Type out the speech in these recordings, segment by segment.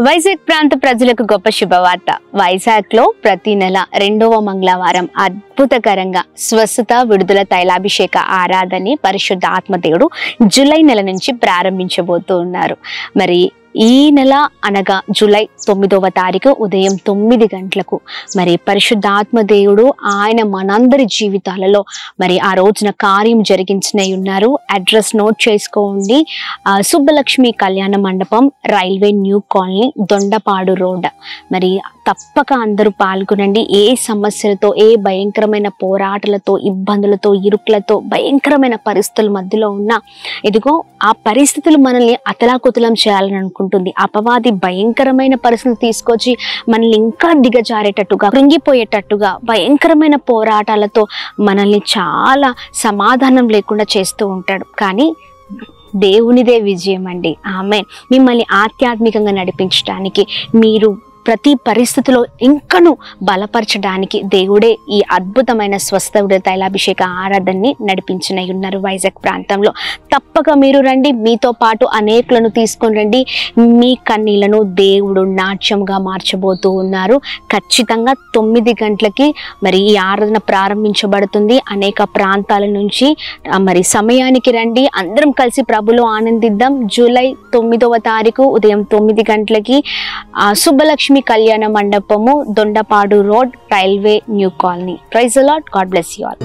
వైజాగ్ ప్రాంత ప్రజలకు గొప్ప శుభవార్త. వైజాగ్ లో ప్రతి నెల 2వ మంగళవారం అద్భుతకరంగా స్వస్థత విడుదల తైలాభిషేక ఆరాధన పరిశుద్ధ ఆత్మదేవుడు జూలై నెల నుంచి ప్రారంభించబోతూ ఉన్నారు. మరి ఈ నెల అనగా జూలై 9వ తారీఖు ఉదయం 9 గంటలకు మరి పరిశుద్ధాత్మ దేవుడు ఆయన మనందరి జీవితాలలో మరి ఆ రోజున కార్యం జరిగించనే ఉన్నారు. అడ్రస్ నోట్ చేసుకోండి. సుబ్బలక్ష్మి కళ్యాణ మండపం, railway new colony, Dondapadu road. మరి తప్పక అందరూ పాల్గొనండి. ఏ సమస్యలతో, ఏ భయంకరమైన పోరాటాలతో, ఇబ్బందులతో, ఇరుకులతో, భయంకరమైన పరిస్థితుల మధ్యలో ఉన్న ఇదిగో ఆ పరిస్థితులు మనల్ని అతలాకుతలం చేయాలని అనుకుంటుంది. అపవాది భయంకరమైన పరిస్థితులు తీసుకొచ్చి మనల్ని ఇంకా దిగజారేటట్టుగా, కృంగిపోయేటట్టుగా, భయంకరమైన పోరాటాలతో మనల్ని చాలా సమాధానం లేకుండా చేస్తూ ఉంటాడు. కానీ దేవునిదే విజయం అండి. ఆమేన్. మిమ్మల్ని ఆధ్యాత్మికంగా నడిపించడానికి, మీరు ప్రతి పరిస్థితిలో ఇంకను బలపరచడానికి దేవుడే ఈ అద్భుతమైన స్వస్థ విడుదల తైలాభిషేక ఆరాధనని నడిపించనై ఉన్నారు. వైజాగ్ ప్రాంతంలో తప్పక మీరు రండి. మీతో పాటు అనేకులను తీసుకొని రండి. మీ కన్నీళ్లను దేవుడు నాట్యంగా మార్చబోతూ ఉన్నారు. ఖచ్చితంగా 9 గంటలకి మరి ఈ ఆరాధన ప్రారంభించబడుతుంది. అనేక ప్రాంతాల నుంచి మరి సమయానికి రండి. అందరం కలిసి ప్రభులో ఆనందిద్దాం. జూలై 9వ తారీఖు ఉదయం 9 గంటలకి సుబ్బలక్ష్మి కళ్యాణ మండపము, Dondapadu road, railway new colony. Praise the lord. God bless you all.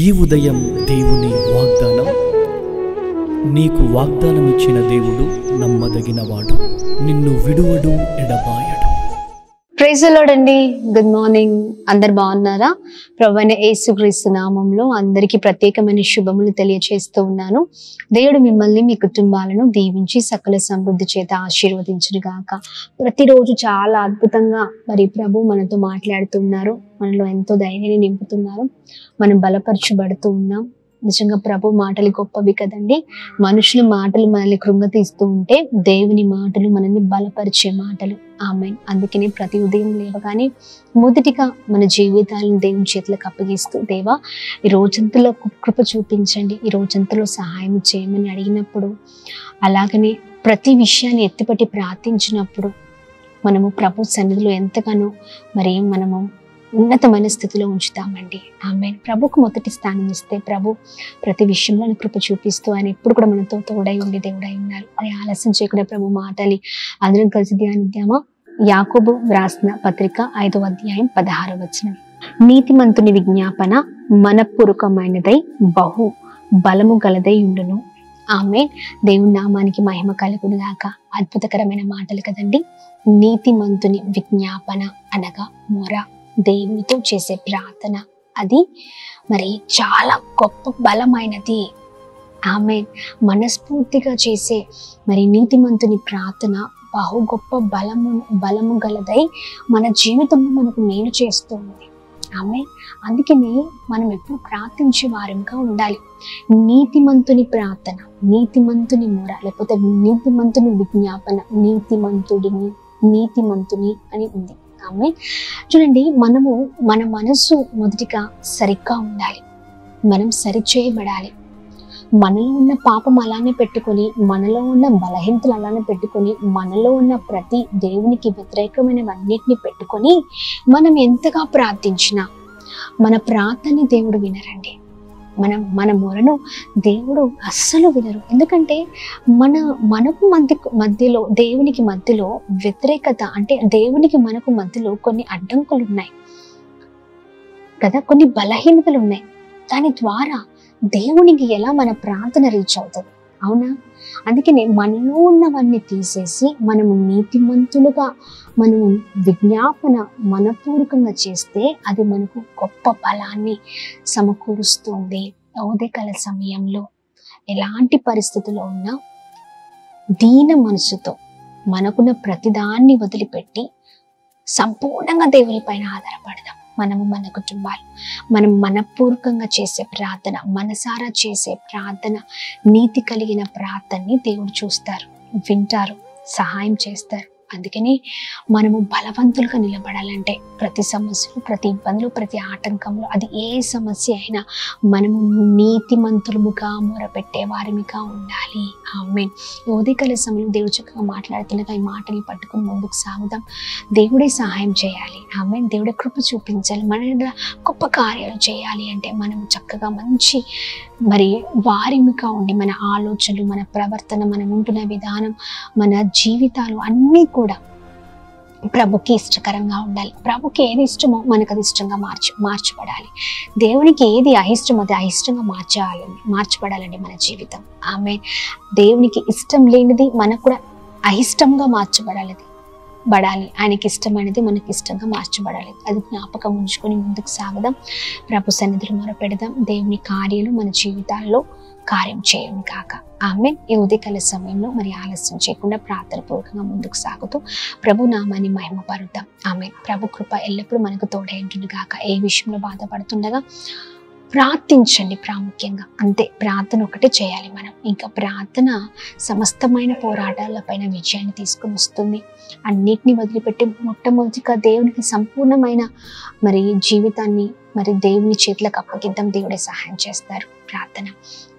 ఈ ఉదయం దేవుని వాగ్దానం. నీకు వాగ్దానం ఇచ్చిన దేవుడు నమ్మదగినవాడు, నిన్ను విడువడు, ఎడబాయడు. ప్రైజ్ ది లార్డ్ అండి. Good morning. అందరు బాగున్నారా? ప్రభువైన యేసుక్రీస్తు నామంలో అందరికీ ప్రత్యేకమైన శుభములు తెలియజేస్తూ ఉన్నాను. దేవుడు మిమ్మల్ని, మీ కుటుంబాలను దీవించి సకల సమృద్ధి చేత ఆశీర్వదించును గాక. ప్రతిరోజు చాలా అద్భుతంగా మరి ప్రభు మనతో మాట్లాడుతున్నారు. మనలో ఎంతో ధైర్యాన్ని నింపుతున్నారు. మనం బలపరచబడుతూ ఉన్నాం. నిజంగా ప్రభు మాటలు గొప్పవి కదండి. మనుషుల మాటలు మనల్ని కృంగతీస్తూ ఉంటే దేవుని మాటలు మనల్ని బలపరిచే మాటలు. ఆమేన్. అందుకనే ప్రతి ఉదయం లేవగానే మొదటిగా మన జీవితాలను దేవుని చేతులకు అప్పగిస్తూ, దేవా ఈ రోజంతలో కృప చూపించండి, ఈ రోజంతలో సహాయం చేయమని అడిగినప్పుడు, అలాగనే ప్రతి విషయాన్ని ఎత్తిపట్టి ప్రార్థించినప్పుడు మనము ప్రభు సన్నిధిలో ఎంతగానో మరి మనము ఉన్నతమైన స్థితిలో ఉంచుతామండి. ఆమేన్. ప్రభుకు మొదటి స్థానం ఇస్తే ప్రభు ప్రతి విషయంలో కృప చూపిస్తూ ఆయన ఎప్పుడు కూడా మనతో తోడై ఉండి దేవుడై ఉన్నారు. అది ఆలస్యం చేయకుండా ప్రభు మాటలి అందరం కలిసి ధ్యానిద్దామా? యాకోబు వ్రాసిన పత్రిక 5వ అధ్యాయం 16వ వచనం. నీతిమంతుని విజ్ఞాపన మనపూర్వకమైనదై బహు బలము గలదై ఉండును. ఆమేన్. దేవుని నామానికి మహిమ కలుగును గాక. అద్భుతకరమైన మాటలు కదండి. నీతిమంతుని విజ్ఞాపన అనగా మొర, దేవునితో చేసే ప్రార్థన, అది మరి చాలా గొప్ప బలమైనది. ఆమేన్. మనస్ఫూర్తిగా చేసే మరి నీతిమంతుని ప్రార్థన బహు గొప్ప బలము గలదై మన జీవితంలో మనకు మేలు చేస్తుంది. ఆమేన్. అందుకనే మనం ఎప్పుడు ప్రార్థించే వారంగా ఉండాలి. నీతిమంతుని ప్రార్థన, నీతిమంతుని మొర, లేకపోతే నీతిమంతుని విజ్ఞాపన, నీతిమంతుని అని ఉంది. ఆమేన్. చూడండి, మన మనసు మొదటిగా సరిగ్గా ఉండాలి. మనం సరిచేయబడాలి. మనలో ఉన్న పాపం అలానే పెట్టుకొని, మనలో ఉన్న బలహీనతలు అలానే పెట్టుకొని, మనలో ఉన్న ప్రతి దేవునికి వ్యతిరేకమైనవన్నిటిని పెట్టుకొని మనం ఎంతగా ప్రార్థించినా మన ప్రార్థనని దేవుడు వినరండి. మన మొరను దేవుడు అస్సలు వినరు. ఎందుకంటే మనకు మధ్యలో, దేవునికి మధ్యలో వ్యతిరేకత, అంటే దేవునికి మనకు మధ్యలో కొన్ని అడ్డంకులు ఉన్నాయి కదా, కొన్ని బలహీనతలు ఉన్నాయి. దాని ద్వారా దేవునికి ఎలా మన ప్రార్థన రీచ్ అవుతుంది? అవునా? అందుకనే మనలో ఉన్నవన్నీ తీసేసి మనము నీతిమంతులుగా మనము విజ్ఞాపన మనపూర్వకంగా చేస్తే అది మనకు గొప్ప బలాన్ని సమకూరుస్తుంది. ఉదయకాల సమయంలో ఎలాంటి పరిస్థితుల్లో ఉన్నా దీన మనసుతో మనకున్న ప్రతిదాన్ని వదిలిపెట్టి సంపూర్ణంగా దేవుని పైన ఆధారపడదాం. మనము, మన కుటుంబాలు, మనం మనపూర్వకంగా చేసే ప్రార్థన, మనసారా చేసే ప్రార్థన, నీతి కలిగిన ప్రార్థనని దేవుడు చూస్తారు, వింటారు, సహాయం చేస్తారు. అందుకని మనము బలవంతులుగా నిలబడాలంటే ప్రతి సమస్యలు, ప్రతి ఇబ్బందులు, ప్రతి ఆటంకంలో, అది ఏ సమస్య అయినా మనము నీతిమంతులుగా మొరపెట్టే వారిమిగా ఉండాలి. ఆమేన్. ఈ ఉదయకాల సమయంలో దేవుడు చక్కగా మాట్లాడుతుండగా ఈ మాటని పట్టుకుని ముందుకు సాగుదాం. దేవుడే సహాయం చేయాలి. ఆమేన్. దేవుడే కృప చూపించాలి. మన గొప్ప కార్యాలు చేయాలి అంటే మనం చక్కగా మంచి వారిమిగా ఉండి మన ఆలోచనలు, మన ప్రవర్తన, మనం ఉంటున్న విధానం, మన జీవితాలు అన్నీ కూడా ప్రభుకి ఇష్టకరంగా ఉండాలి. ప్రభుకి ఏది ఇష్టమో మనకు అది ఇష్టంగా మార్చబడాలి. దేవునికి ఏది అయిష్టమో అది అయిష్టంగా మార్చబడాలండి మన జీవితం. ఆమేన్. దేవునికి ఇష్టం లేనిది మనకు కూడా అయిష్టంగా మార్చబడాలి. ఆయనకి ఇష్టమైనది మనకి ఇష్టంగా మార్చబడాలి. అది జ్ఞాపకం ఉంచుకొని ముందుకు సాగదాం. ప్రభు సన్నిధిలో మొరపెడదాం. దేవుని కార్యాలు మన జీవితాల్లో కార్యం చేయను కాక. ఆమేన్. ఈ ఉదయకాల సమయంలో ఆలస్యం చేయకుండా ప్రార్థన పూర్వకంగా ముందుకు సాగుతూ ప్రభు నామాన్ని మహిమపరుద్దాం. ఆమేన్. ప్రభు కృప ఎల్లప్పుడూ మనకు తోడై ఉంటుంది కాక. ఏ విషయంలో బాధపడుతుండగా ప్రార్థించండి. ప్రాముఖ్యంగా అంతే, ప్రార్థన ఒకటే చేయాలి మనం. ఇంకా ప్రార్థన సమస్తమైన పోరాటాలపైన విజయాన్ని తీసుకుని వస్తుంది. అన్నిటినీ వదిలిపెట్టి మొట్టమొదటిగా దేవునికి సంపూర్ణమైన జీవితాన్ని దేవుని చేతులకు అప్పగిద్దాం. దేవుడే సహాయం చేస్తారు. ప్రార్థన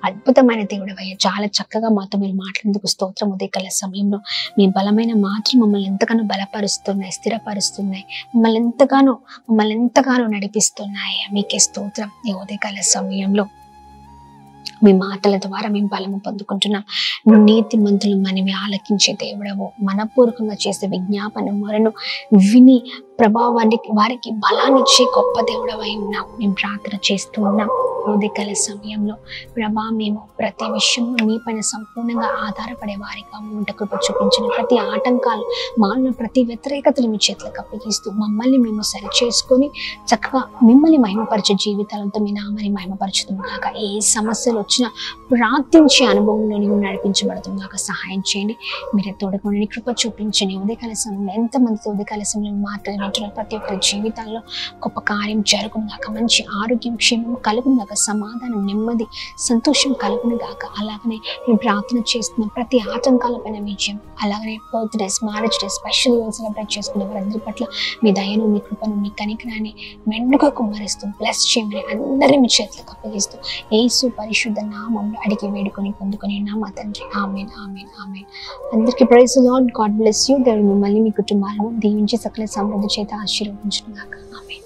అద్భుతమైన దేవుడు అయ్యా, చాలా చక్కగా మాతో మీరు మాట్లాడేందుకు స్తోత్రం. ఉదయకాల సమయంలో మీ బలమైన మాటలు మమ్మల్ని ఎంతగానో బలపరుస్తున్నాయి, స్థిరపరుస్తున్నాయి, మమ్మల్ని ఎంతగానో నడిపిస్తున్నాయి. మీకే స్తోత్రం. ఈ ఉదయకాల సమయంలో మీ మాటల ద్వారా మేము బలము పొందుకుంటున్నాం. నీతిమంతులు మనవి ఆలకించే దేవుడవు, మనపూర్వకంగా చేసే విజ్ఞాపన మొరను విని వారికి బలాన్ని ఇచ్చే గొప్ప దేవుడవై ఉన్నాం. మేము ప్రార్థన చేస్తూ ఉన్నాం. ఉదయకాల సమయంలో ప్రభా, మేము ప్రతి విషయంలో మీ పైన సంపూర్ణంగా ఆధారపడే వారిగా ఉంట కృప చూపించిన ప్రతి ఆటంకాలు, మాలో ప్రతి వ్యతిరేకతలు మీ చేతులకు అప్పగిస్తూ మమ్మల్ని మేము సరి చేసుకొని చక్కగా మిమ్మల్ని మహిమపరిచే జీవితాలతో మీ నామాన్ని మహిమపరచుతున్నాక, ఏ సమస్యలు వచ్చినా ప్రార్థించే అనుభవంలో నీవు నడిపించబడుతున్నాక సహాయం చేయండి. మీరే తోడుకొని కృప చూపించండి. ఉదయకాల సమయంలో ఎంతమందితో ఉదయకాల సమయంలో మాట్లాడి ప్రతి ఒక్కరి జీవితాల్లో గొప్ప కార్యం జరుగునుగాక. మంచి ఆరోగ్యం, క్షేమం కలుగునుగాక. సమాధానం, నెమ్మది, సంతోషం కలుగునుగాక. అలాగనే మేము ప్రార్థన చేస్తున్న ప్రతి ఆటంకాలపైన విజయం, అలాగనే birthdays, marriage days, special celebrate చేసుకునే వారందరి పట్ల మీ దయను, మీ కృపను, మీ కనికరాన్ని మెండుగా కుమ్మరిస్తూ బ్లెస్ చేయమని అందరినీ మీ చేతులకు అప్పగిస్తూ యేసు పరిశుద్ధ నామంలో అడిగి వేడుకొని పొందుకొని మా తండ్రి. ఆమేన్, ఆమేన్, ఆమేన్. అందరికీ praise the lord. God bless you. దేవుడు మిమ్మల్ని, మీ కుటుంబాలను దీవించి సకల సమృద్ధి చేత ఆశీర్వదించును గాక. ఆమేన్.